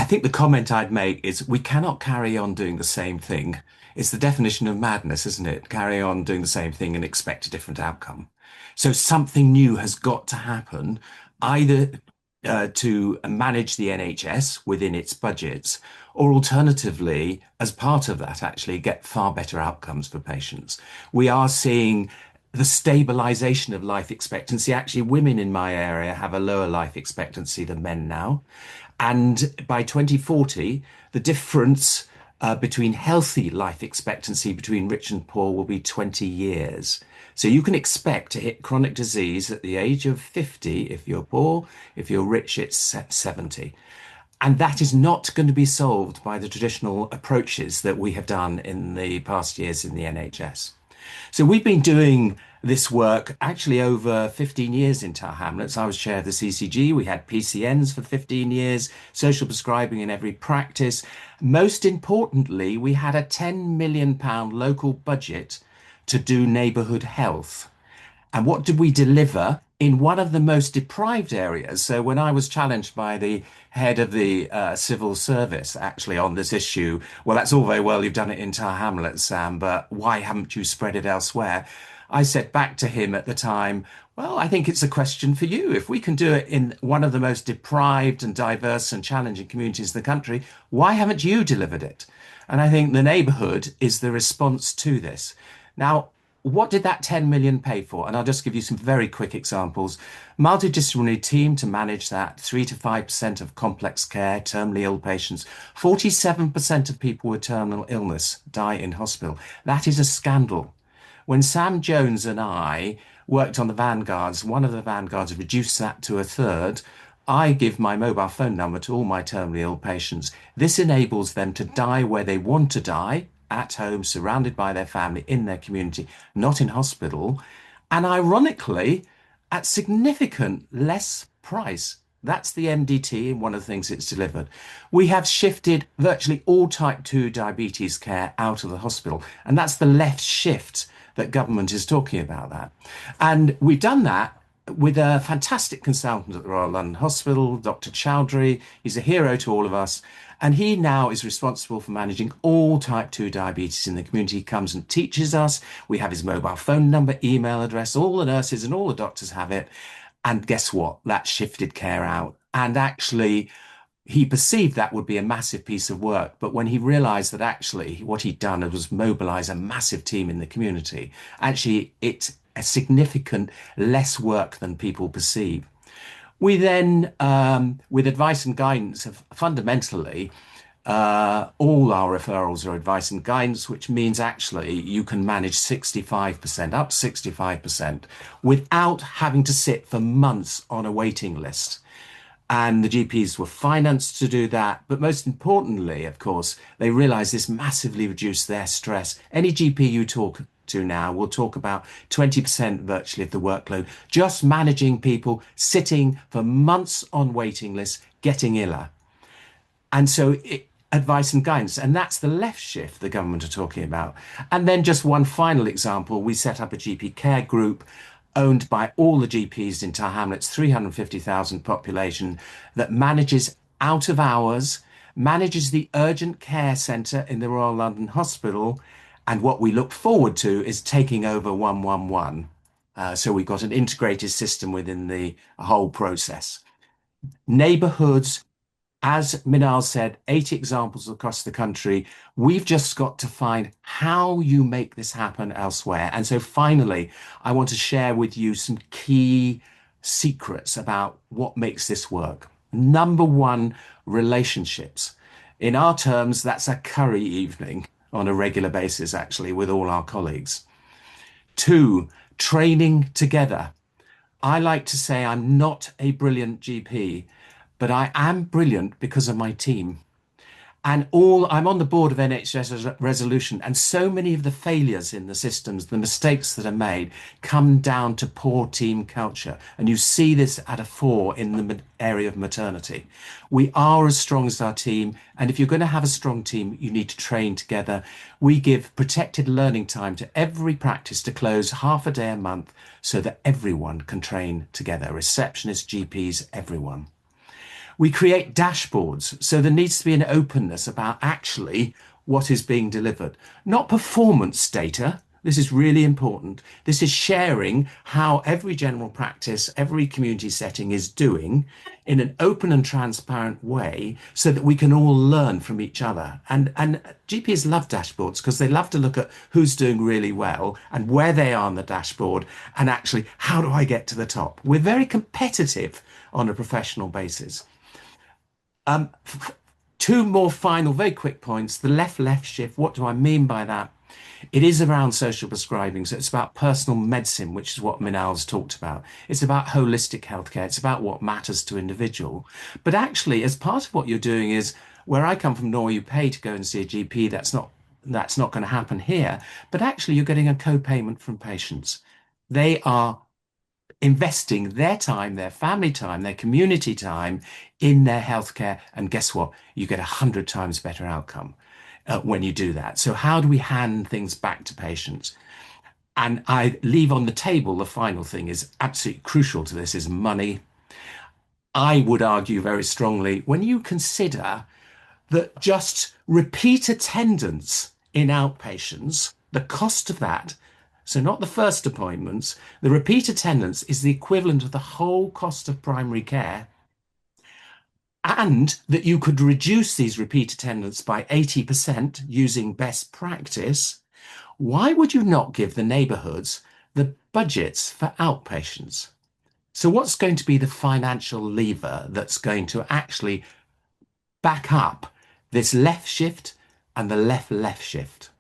think the comment I'd make is we cannot carry on doing the same thing. It's the definition of madness, isn't it? Carry on doing the same thing and expect a different outcome. So something new has got to happen, either to manage the NHS within its budgets, or alternatively, as part of that, actually get far better outcomes for patients. We are seeing the stabilization of life expectancy. Actually, women in my area have a lower life expectancy than men now. And by 2040, the difference between healthy life expectancy between rich and poor will be 20 years. So you can expect to hit chronic disease at the age of 50 if you're poor. If you're rich, it's 70. And that is not going to be solved by the traditional approaches that we have done in the past years in the NHS. So we've been doing this work actually over 15 years in Tower Hamlets. I was chair of the CCG. We had PCNs for 15 years, social prescribing in every practice. Most importantly, we had a £10 million local budget to do neighbourhood health. And what did we deliver in one of the most deprived areas? So when I was challenged by the head of the civil service actually on this issue, well, that's all very well, you've done it in Tower Hamlets, Sam, but why haven't you spread it elsewhere? I said back to him at the time, well, I think it's a question for you. If we can do it in one of the most deprived and diverse and challenging communities in the country, why haven't you delivered it? And I think the neighbourhood is the response to this. Now, what did that 10 million pay for? And I'll just give you some very quick examples. Multidisciplinary team to manage that, 3 to 5% of complex care, terminally ill patients. 47% of people with terminal illness die in hospital. That is a scandal. When Sam Jones and I worked on the vanguards, one of the vanguards reduced that to a third. I give my mobile phone number to all my terminally ill patients. This enables them to die where they want to die, at home, surrounded by their family, in their community, not in hospital, and ironically, at significant less price. That's the MDT and one of the things it's delivered. We have shifted virtually all type 2 diabetes care out of the hospital, and that's the left shift that government is talking about that. And we've done that with a fantastic consultant at the Royal London Hospital, Dr. Chowdhury. He's a hero to all of us. And he now is responsible for managing all type 2 diabetes in the community. He comes and teaches us. We have his mobile phone number, email address. All the nurses and all the doctors have it. And guess what? That shifted care out. And actually, he perceived that would be a massive piece of work. But when he realized that actually what he'd done was mobilize a massive team in the community, actually, it's a significant less work than people perceive. We then, with advice and guidance, have fundamentally, all our referrals are advice and guidance, which means actually you can manage 65%, up 65%, without having to sit for months on a waiting list. And the GPs were financed to do that. But most importantly, of course, they realized this massively reduced their stress. Any GP you talk to now will talk about 20% virtually of the workload, just managing people sitting for months on waiting lists, getting iller. And so advice and guidance, and that's the left shift the government are talking about. And then just one final example, we set up a GP care group owned by all the GPs in Tower Hamlets, 350,000 population, that manages out of hours, manages the urgent care centre in the Royal London Hospital. And what we look forward to is taking over 111. So we've got an integrated system within the whole process. Neighbourhoods, as Minal said, 8 examples across the country. We've just got to find how you make this happen elsewhere. And so finally, I want to share with you some key secrets about what makes this work. Number one, relationships. In our terms, that's a curry evening on a regular basis, actually, with all our colleagues. 2, training together. I like to say I'm not a brilliant GP, but I am brilliant because of my team. And I'm on the board of NHS Resolution, and so many of the failures in the systems, the mistakes that are made, come down to poor team culture. And you see this at a fore in the area of maternity. We are as strong as our team, and if you're going to have a strong team, you need to train together. We give protected learning time to every practice to close half a day a month so that everyone can train together, receptionists, GPs, everyone. We create dashboards. So there needs to be an openness about actually what is being delivered, not performance data. This is really important. This is sharing how every general practice, every community setting is doing in an open and transparent way so that we can all learn from each other. And GPs love dashboards because they love to look at who's doing really well and where they are on the dashboard and actually how do I get to the top. We're very competitive on a professional basis. Um, Two more final, very quick points. The left shift, what do I mean by that? It is around social prescribing. So it's about personal medicine, which is what Minal's talked about. It's about holistic healthcare. It's about what matters to individual. But actually, as part of what you're doing is where I come from, Norway, you pay to go and see a GP. That's not going to happen here. But actually, you're getting a co-payment from patients. They are investing their time, their family time, their community time in their healthcare. And guess what? You get 100 times better outcome when you do that. So how do we hand things back to patients? And I leave on the table the final thing is absolutely crucial to this is money. I would argue very strongly when you consider that just repeat attendance in outpatients, the cost of that, so not the first appointments, the repeat attendance is the equivalent of the whole cost of primary care, and that you could reduce these repeat attendance by 80% using best practice. Why would you not give the neighbourhoods the budgets for outpatients? So what's going to be the financial lever that's going to actually back up this left shift and the left shift?